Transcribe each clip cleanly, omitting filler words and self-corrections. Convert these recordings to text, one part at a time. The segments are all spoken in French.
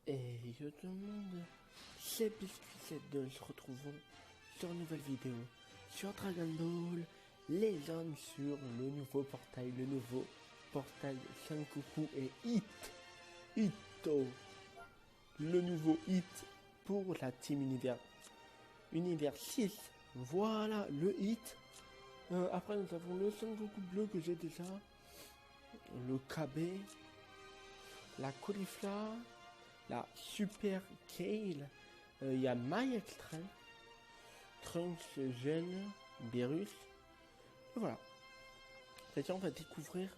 Et yo tout le monde, c'est Biscuit72, se retrouvons sur une nouvelle vidéo sur Dragon Ball Legends sur le nouveau portail Sengoku et Hito, le nouveau hit pour la team univers 6, voilà le hit. Après nous avons le Sengoku bleu que j'ai déjà, le KB, la cauliflower, la Super Kale, il y a My Extreme, Trunks Jeune, Beerus, et voilà. C'est-à-dire on va découvrir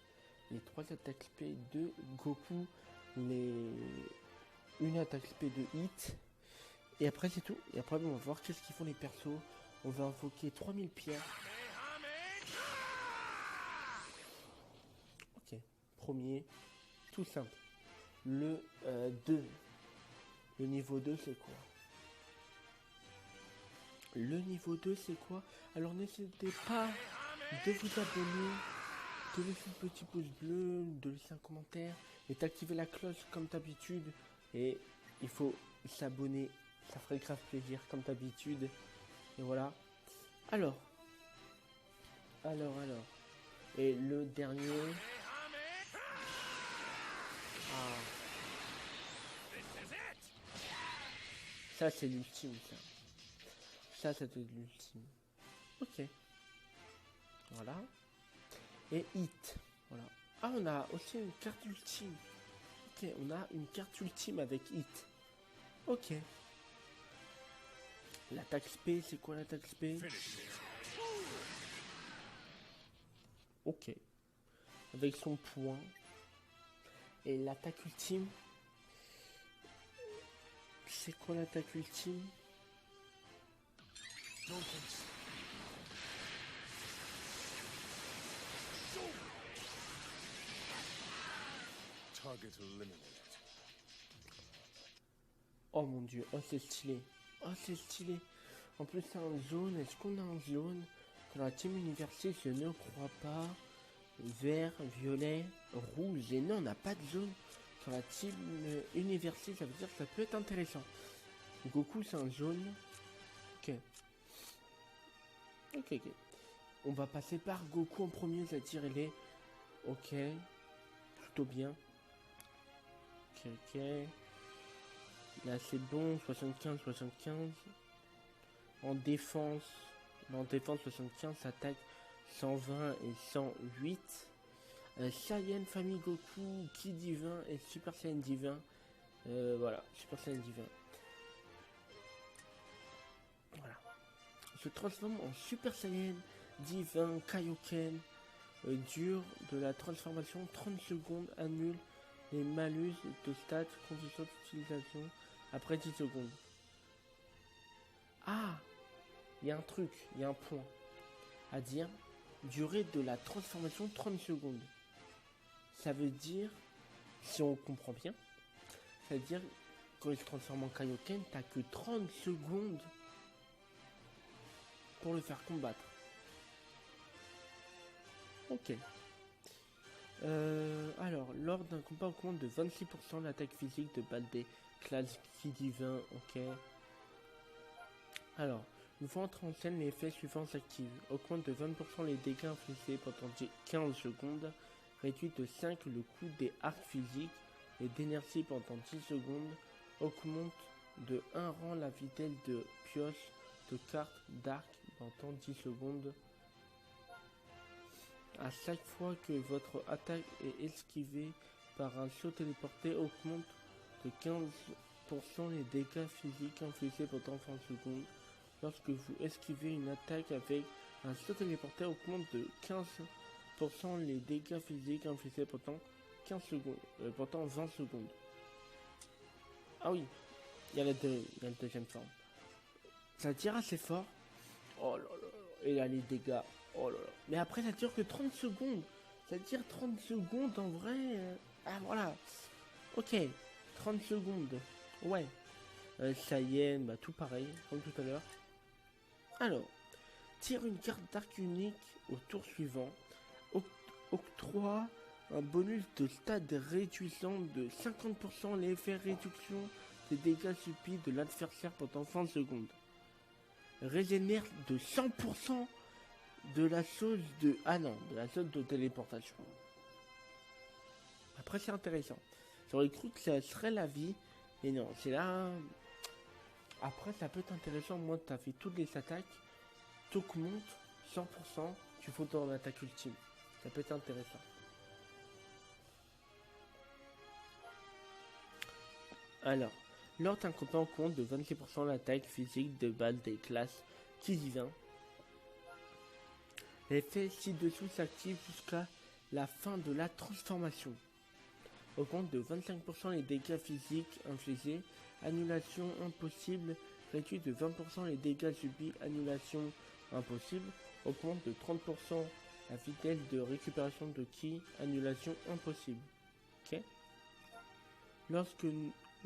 les 3 attaques SP de Goku, une attaque SP de Hit, et après c'est tout. Et après on va voir qu'est-ce qu'ils font les persos. On va invoquer 3000 pierres. Ok, premier, tout simple. Le 2. Le niveau 2 c'est quoi? Le niveau 2 c'est quoi? Alors n'hésitez pas de vous abonner, de laisser le petit pouce bleu, de laisser un commentaire et d'activer la cloche comme d'habitude. Et il faut s'abonner, ça ferait grave plaisir comme d'habitude. Et voilà. Alors. Et le dernier. Ah. Ça c'est l'ultime ça. Ça c'est l'ultime. Ok. Voilà. Et hit. Voilà. Ah, on a aussi une carte ultime. Ok, on a une carte ultime avec hit. Ok. L'attaque SP, c'est quoi l'attaque SP? Ok. Avec son point. Et l'attaque ultime. C'est quoi l'attaque ultime? Oh mon dieu, oh c'est stylé. Oh c'est stylé. En plus c'est un jaune, est-ce qu'on a un jaune dans la team univers 6? Je ne crois pas. Vert, violet, rouge. Et non, on n'a pas de jaune sur la team univers 6, ça veut dire que ça peut être intéressant. Goku c'est un jaune. Ok. On va passer par Goku en premier, c'est-à-dire il est... Ok. Plutôt bien. Ok. Là c'est bon, 75. En défense 75, attaque 120 et 108. Saiyan Famille Goku, Ki Divin et Super Saiyan Divin. Voilà, Super Saiyan Divin. Voilà. Se transforme en Super Saiyan Divin Kaioken. Dure de la transformation 30 secondes, annule les malus de stats, conditions d'utilisation après 10 secondes. Ah, il y a un truc, il y a un point à dire. Durée de la transformation 30 secondes. Ça veut dire, si on comprend bien, ça veut dire quand il se transforme en Kaioken, t'as que 30 secondes pour le faire combattre. Ok. Alors, lors d'un combat augmente de 26% l'attaque physique de balle des classes Ki Divin. Ok. Alors, une fois entré en scène, les effets suivants s'activent. Augmente de 20% les dégâts infligés pendant 15 secondes. Réduit de 5 le coût des arcs physiques et d'énergie pendant 10 secondes. Augmente de 1 rang la vitesse de pioche de cartes d'arc pendant 10 secondes. À chaque fois que votre attaque est esquivée par un saut téléporté, augmente de 15% les dégâts physiques infligés pendant 30 secondes. Lorsque vous esquivez une attaque avec un saut téléporté, augmente de 15% les dégâts physiques infligés pendant 15 secondes, pendant 20 secondes. Ah oui, il y a la deuxième forme. Ça tire assez fort. Oh là là. Et là les dégâts. Oh là là. Mais après ça tire que 30 secondes. Ça tire 30 secondes en vrai. Ah voilà. Ok. 30 secondes. Ouais. Saiyan, bah tout pareil, comme tout à l'heure. Alors. Tire une carte d'arc unique au tour suivant. Octroie Un bonus de stade réduisant de 50% l'effet réduction des dégâts subis de l'adversaire pendant 20 secondes. Régénère de 100% de la sauce de... Ah non, de la sauce de téléportation. Après c'est intéressant. J'aurais cru que ça serait la vie. Mais non, c'est là... Après ça peut être intéressant. Moi t'as fait toutes les attaques. T'augmentes 100%. Tu fais ton attaque ultime. Ça peut être intéressant. Alors, lors d'un combat en compte de 26% l'attaque physique de balle des classes qui divin. L'effet ci-dessous s'active jusqu'à la fin de la transformation. Augmente de 25% les dégâts physiques infligés. Annulation impossible. Réduit de 20% les dégâts subis. Annulation impossible. Augmente de 30% la vitesse de récupération de ki. Annulation impossible. Ok.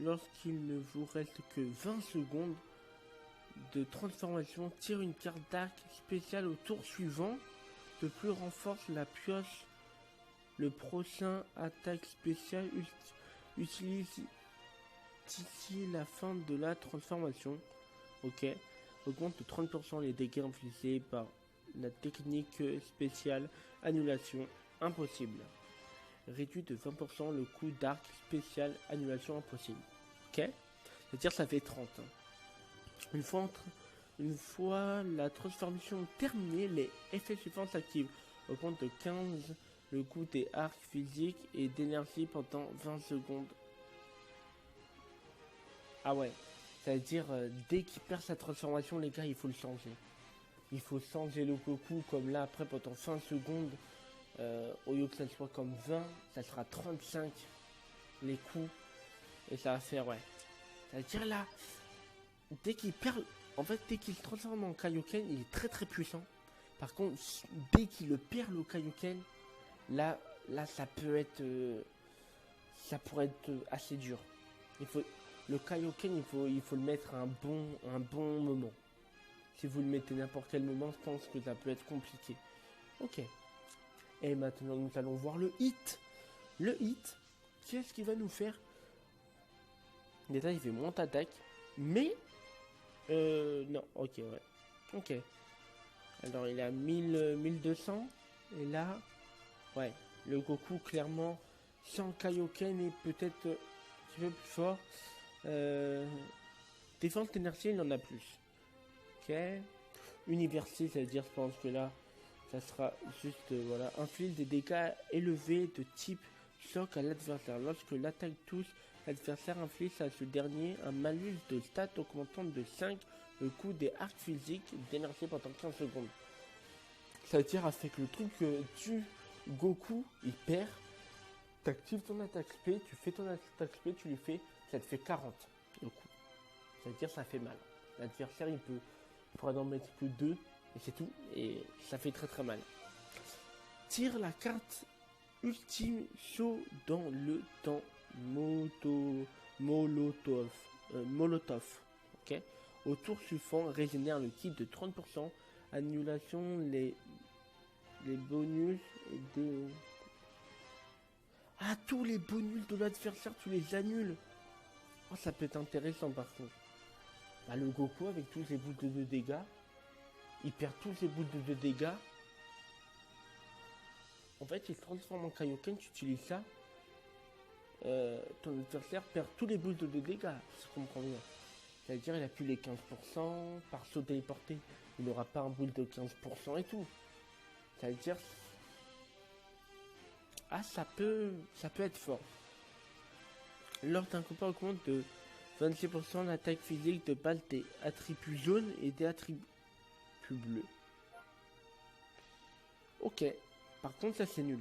Lorsqu'il ne vous reste que 20 secondes de transformation, tire une carte d'arc spéciale au tour suivant. De plus, renforce la pioche. Le prochain attaque spéciale utilise d'ici la fin de la transformation. Ok. Augmente de 30% les dégâts infligés par la technique spéciale. Annulation impossible. Réduit de 20% le coût d'arc spécial. Annulation impossible. Ok. C'est-à-dire ça fait 30. Une fois la transformation terminée, les effets suivants s'activent. Augmente de 15 le coût des arcs physiques et d'énergie pendant 20 secondes. Ah ouais. C'est-à-dire dès qu'il perd sa transformation, les gars, il faut le changer. Il faut changer le Goku comme là après pendant 20 secondes. Au lieu que ça soit comme 20, ça sera 35 les coups. Et ça va faire, ouais. C'est-à-dire là, dès qu'il perd, en fait, dès qu'il se transforme en Kaioken, il est très très puissant. Par contre, dès qu'il perd le Kaioken, là ça peut être, ça pourrait être assez dur. Le Kaioken, il faut le mettre à un bon moment. Si vous le mettez n'importe quel moment, je pense que ça peut être compliqué. Ok. Et maintenant, nous allons voir le hit. Le hit, qu'est-ce qu'il va nous faire? Déjà, il fait moins d'attaque. Mais... non, ok, ouais. Ok. Alors, il a 1200. Et là... Ouais. Le Goku, clairement, sans Kaioken est peut-être un petit peu plus fort. Défense d'énergie, il en a plus. Ok. Université, ça veut dire, je pense que là... Ça sera juste, voilà, inflige des dégâts élevés de type choc à l'adversaire. Lorsque l'attaque touche, l'adversaire inflige à ce dernier un malus de stats augmentant de 5 le coût des arcs physiques d'énergie pendant 15 secondes. Ça veut dire avec le truc que tu, Goku, il perd, t'actives ton attaque spé, tu fais ton attaque spé, tu lui fais, ça te fait 40 le coup. Ça veut dire ça fait mal. L'adversaire il pourra en mettre que 2. Et c'est tout, et ça fait très très mal. Tire la carte ultime saut dans le temps Molotov. Ok. Au tour suivant, régénère le kit de 30%. Annulation les bonus et des... Ah, tous les bonus de l'adversaire, tu les annules. Oh, ça peut être intéressant par contre. Bah, le Goku avec tous les bouts de dégâts. Il perd tous ses bouts de dégâts. En fait, il se transforme en Kaioken, tu utilises ça. Ton adversaire perd tous les bouts de dégâts, si je comprends bien. C'est-à-dire, il a plus les 15%. Par saut téléporté, il n'aura pas un boule de 15% et tout. C'est-à-dire... Ah, ça peut être fort. Lors d'un combat augmente de 26% l'attaque physique de base des attributs jaunes et des attributs bleu. Ok. Par contre, ça c'est nul.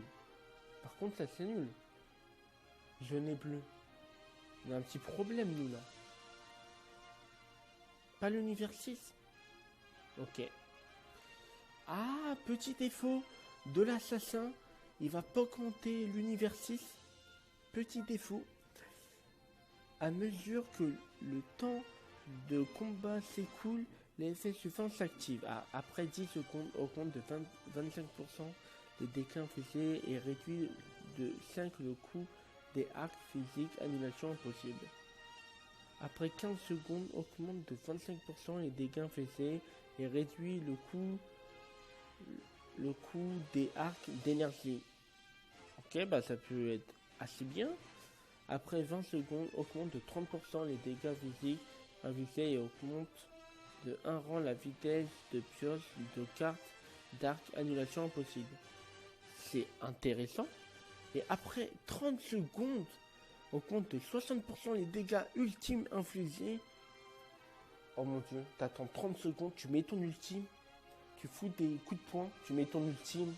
Jaune et bleu. On a un petit problème, nous, là. Pas l'univers 6. Ok. Ah, petit défaut de l'assassin. Il va pas augmenter l'univers 6. Petit défaut. À mesure que le temps de combat s'écoule, l'effet suivant s'active. Après 10 secondes, augmente de 25% des dégâts infligés et réduit de 5 le coût des arcs physiques, annulation impossible. Après 15 secondes, augmente de 25% les dégâts infligés et réduit le coût des arcs d'énergie. Ok, bah ça peut être assez bien. Après 20 secondes, augmente de 30% les dégâts physiques infligés et augmente de 1 rang la vitesse de pioche de carte d'arc annulation impossible. C'est intéressant. Et après 30 secondes, augmente de 60% les dégâts ultimes infligés. Oh mon dieu, t'attends 30 secondes, tu mets ton ultime, tu fous des coups de poing, tu mets ton ultime.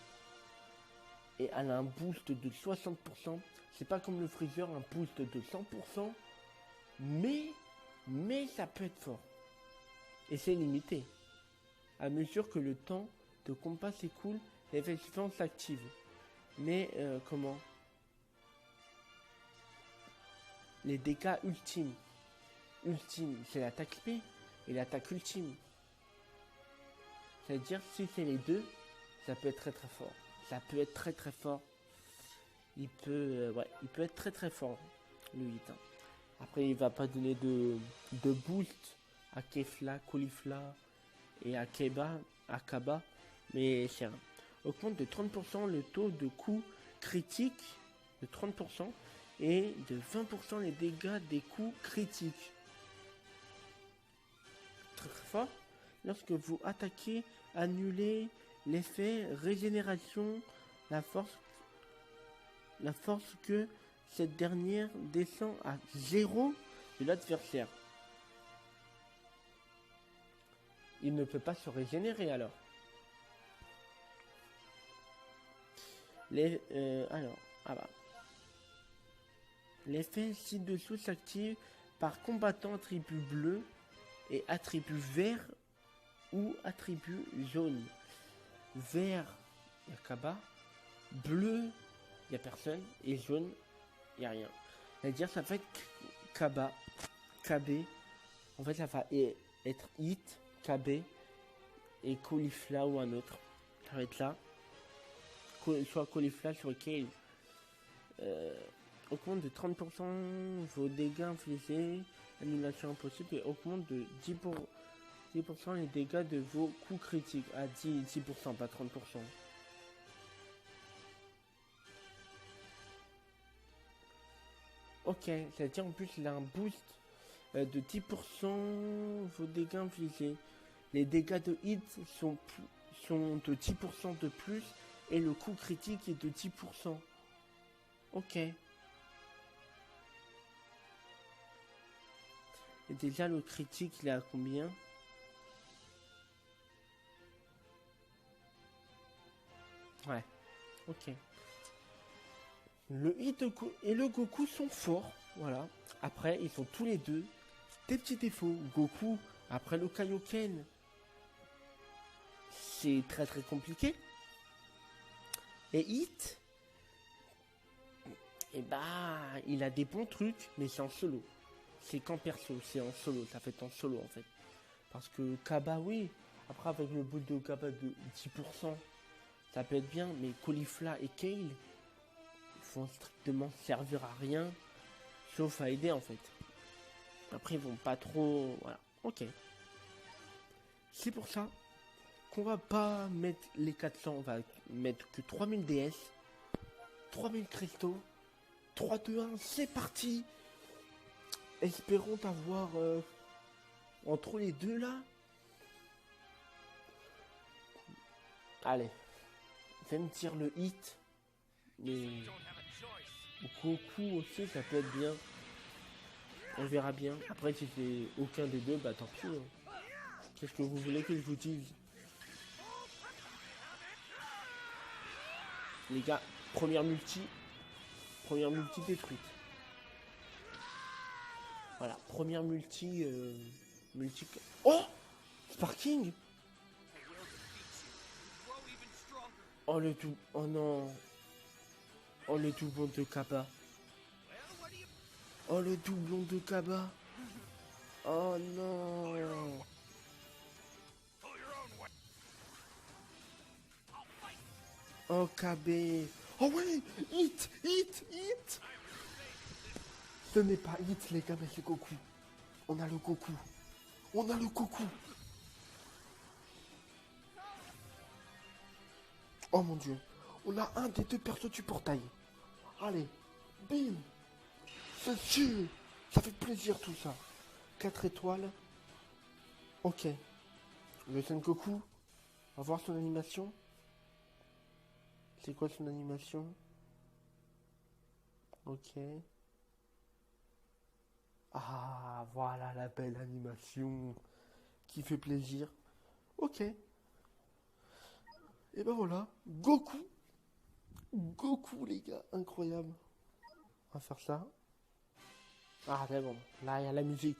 Et elle a un boost de 60%. C'est pas comme le Freezer, un boost de 100%. Mais ça peut être fort. Et c'est limité. À mesure que le temps de combat s'écoule, l'effet suivant s'active. Mais comment? Les dégâts ultimes. Ultime, c'est l'attaque spé et l'attaque ultime. C'est-à-dire, si c'est les deux, ça peut être très très fort. Ça peut être très très fort. Il peut être très très fort, le 8. Hein. Après, il va pas donner de boost à Kefla, Caulifla et à Kaba, mais c'est un. Augmente de 30% le taux de coup critique de 30% et de 20% les dégâts des coups critiques. Très très fort. Lorsque vous attaquez, annulez l'effet régénération, la force que cette dernière descend à 0 de l'adversaire. Il ne peut pas se régénérer alors. L'effet ci-dessous s'active par combattant attribut bleu et attribut vert ou attribut jaune. Vert, il y a Kaba. Bleu, il n'y a personne. Et jaune, il n'y a rien. C'est-à-dire ça va être Kaba, KB. En fait, ça va être Hit, KB et Caulifla ou un autre. Ça va être là. Soit Caulifla, soit Kale. Augmente de 30% vos dégâts infligés, annulation impossible, et augmente de 10% les dégâts de vos coups critiques. À 10%, pas 30%. Ok, c'est-à-dire en plus il a un boost de 10% vos dégâts infligés. Les dégâts de hit sont de 10% de plus et le coup critique est de 10%. Ok. Et déjà le critique il est à combien? Ouais. Ok. Le hit et le Goku sont forts. Voilà. Après ils sont tous les deux des petits défauts. Goku, après le Kaioken, c'est très très compliqué. Et Hit, et bah, il a des bons trucs, mais c'est en solo. C'est qu'en perso, c'est en solo, ça fait en solo en fait. Parce que Kaba, oui, après avec le bout de Kaba de 10%, ça peut être bien, mais Caulifla et Kale, ils vont strictement servir à rien, sauf à aider en fait. Après, ils vont pas trop. Voilà, ok. C'est pour ça qu'on va pas mettre les 400, on va mettre que 3000 DS, 3000 cristaux, 3, 2, 1, c'est parti. Espérons avoir entre les deux là. Allez, je vais me dire le hit. Mais Goku aussi, ça peut être bien. On verra bien. Après, si c'est aucun des deux, bah tant pis. Hein. Qu'est-ce que vous voulez que je vous dise? Les gars, première multi détruite. Voilà, première multi. Oh, Sparking. Oh le tout. Oh non. Oh le doublon de Kaba. Oh le doublon de Kaba. Oh non. Oh KB. Oh ouais, hit. Ce n'est pas hit les gars, mais c'est Goku. On a le Goku. Oh mon dieu. On a un des deux persos du portail. Allez, bim. C'est sûr. Ça fait plaisir tout ça. 4 étoiles. Ok. Le Sengoku. On va voir son animation. C'est quoi son animation? Ok. Ah, voilà la belle animation qui fait plaisir. Ok. Et ben voilà. Goku. Goku les gars. Incroyable. On va faire ça. Ah, c'est bon. Là, il y a la musique.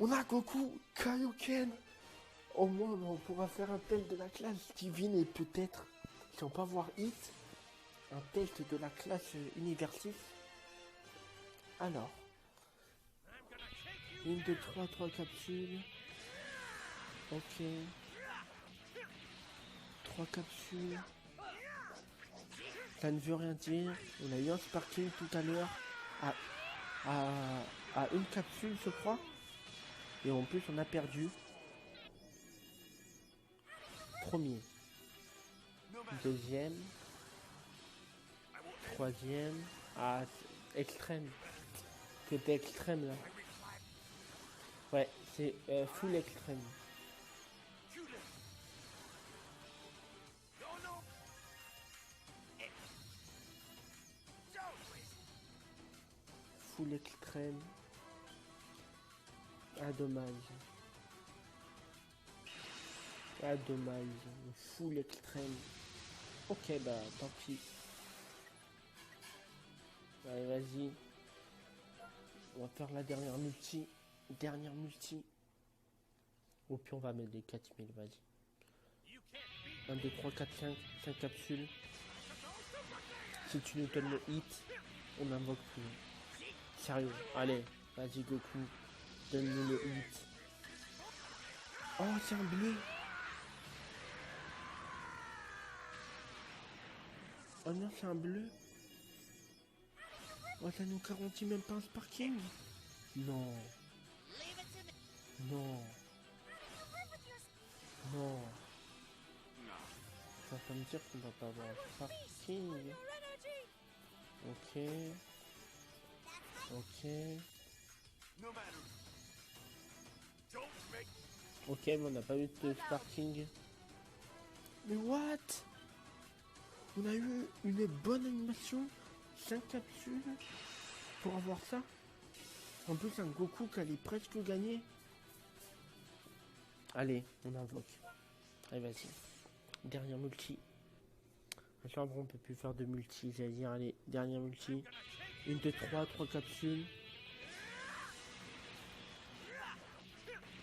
On a Goku Kaioken. Au moins, on pourra faire un test de la classe divine et peut-être, si on peut avoir hit, un test de la classe Universis. Alors, 1, 2, 3 capsules. Ok. 3 capsules. Ça ne veut rien dire. On a eu un sparking tout à l'heure à une capsule, je crois. Et en plus, on a perdu. Premier. Deuxième. Troisième. Ah, extrême. C'était extrême là. Ouais, c'est full extrême. Full extrême. Ah, dommage. Ah, dommage. Full extrême. Ok, bah, tant pis. Allez, vas-y. On va faire la dernière multi. Dernière multi. Au pire, on va mettre des 4000, vas-y. 1, 2, 3, 4, 5. 5 capsules. Si tu nous donnes le hit, on invoque plus. Sérieux. Allez, vas-y, Goku. Donne-nous le hit. Oh, c'est un bleu. Oh non, c'est un bleu. Oh, ça nous garantit même pas un sparking. Non. Non. Non. Ça va me dire qu'on va pas avoir un sparking. Ok. Ok. Ok, mais on n'a pas eu de sparking. Mais what? On a eu une bonne animation. 5 capsules pour avoir ça. En plus, un Goku qui allait presque gagner. Allez, on invoque. Allez, vas-y. Dernière multi. Maintenant, on peut plus faire de multi. J'allais dire, allez, dernière multi. 1, 2, 3 capsules.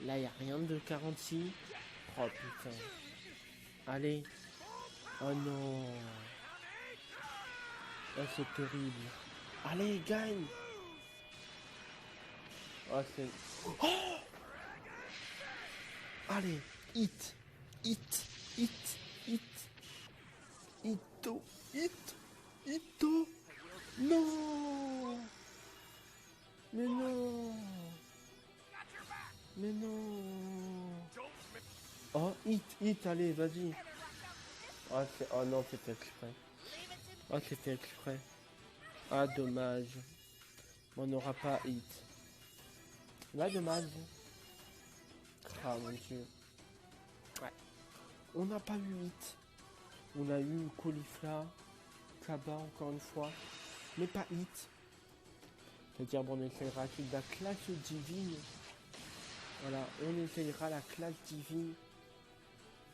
Là, il n'y a rien de 46. Oh putain. Allez. Oh non. Oh, c'est terrible. Allez, gagne. Oh, c'est... Oh. Allez, hit. Ito. Non. Mais non. Oh, hit, allez, vas-y. Oh non, c'était exprès. Oh, c'était exprès. Ah, dommage. On n'aura pas hit. Là, dommage. Ah, mon dieu. Ouais. On n'a pas eu hit. On a eu Caulifla, Kaba encore une fois. Mais pas hit. C'est-à-dire, bon, on essaiera de la classe divine. Voilà, on essayera la classe divine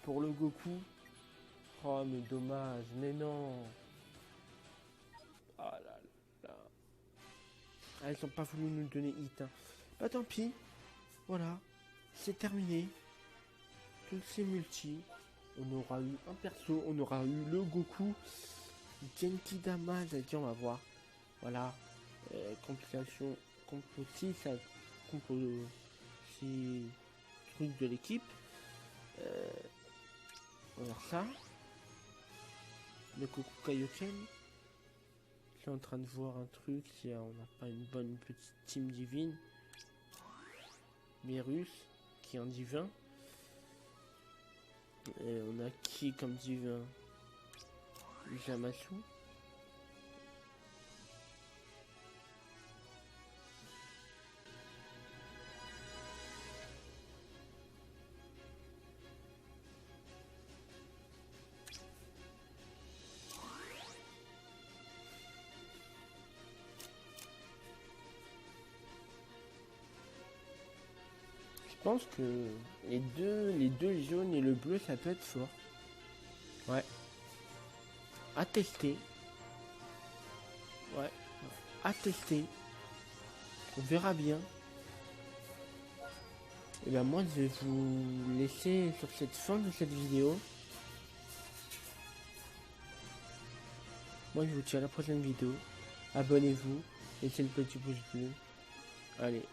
pour le Goku. Oh, mais dommage, mais non. Oh là là. Ah, ils ont pas voulu nous donner hit. Hein. Bah tant pis. Voilà, c'est terminé. Toutes ces multi. On aura eu un perso, on aura eu le Goku. Genki Dama, on va voir. Voilà. Compilation, compo 6, compo 6 trucs de l'équipe. On va voir ça. de Coucou Kaioken. Je suis en train de voir un truc, si on n'a pas une bonne petite team divine. Virus, qui est un divin. Et on a qui comme divin? Zamasu. Je pense que les deux jaunes et le bleu, ça peut être fort. Ouais. À tester. Ouais. À tester. On verra bien. Et ben moi, je vais vous laisser sur cette fin de cette vidéo. Moi, je vous dis à la prochaine vidéo. Abonnez-vous. Laissez le petit pouce bleu. Allez.